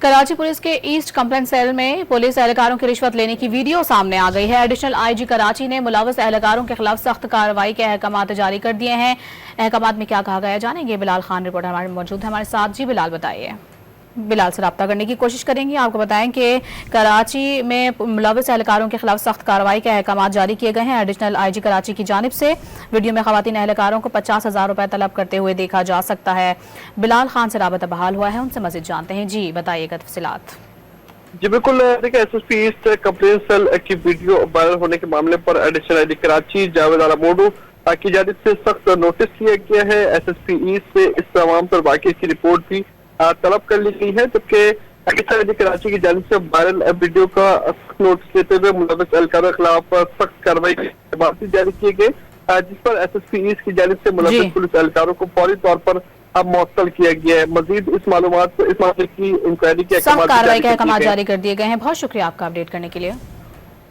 Karachi police के east complaint cell में police एहलकारों की रिश्वत लेने की वीडियो सामने आ गई है। एडिशनल आईजी कराची ने मुलव्वस एहलकारों के खिलाफ सख्त कार्रवाई के अहकाम जारी कर दिए हैं। अहकाम में क्या कहा गया जानेंगे। बिलाल खान रिपोर्टर हमारे मौजूद है हमारे साथ। जी बिलाल, बताइए। बिलाल से रब्ता करने की कोशिश करेंगे। आपको बताएं कि कराची में मुलव्वस एहलकारों के खिलाफ सख्त कार्रवाई के अहकाम जारी किए गए हैं। एडिशनल आईजी कराची की जानिब से वीडियो में खवातीन एहलकारों को 50,000 रुपए तलब करते हुए देखा जा सकता है। बिलाल खान से राबता बहाल हुआ है, उनसे मजीद जानते हैं। जी बताइएगा तफसीलात। जी बिल्कुल, देखिए एसएसपी ईस्ट कंप्लेंट सेल की वीडियो वायरल होने के मामले पर एडिशनल आईजी कराची जावेद आला मोडू की जानिब से सख्त नोटिस किया गया है। एसएसपी ईस्ट से इस तमाम पर वाकई की रिपोर्ट भी तलब कर ली गई है, जबकि एडिशनल आईजी कराची की जानिब से वायरल वीडियो का सख्त नोटिस लेते हुए मुलव्वस एहलकारों के खिलाफ सख्त कार्रवाई के अहकाम जारी किए गए, जिस पर एसएसपी ईस्ट की जानिब से मुलव्वस पुलिस एहलकारों को फौरी तौर पर अब मुअत्तल किया गया है। मजीद इस मालूमात इस मामले की इंक्वायरी के कार्रवाई के अहकाम जारी कर दिए गए हैं। बहुत शुक्रिया आपका अपडेट करने के लिए।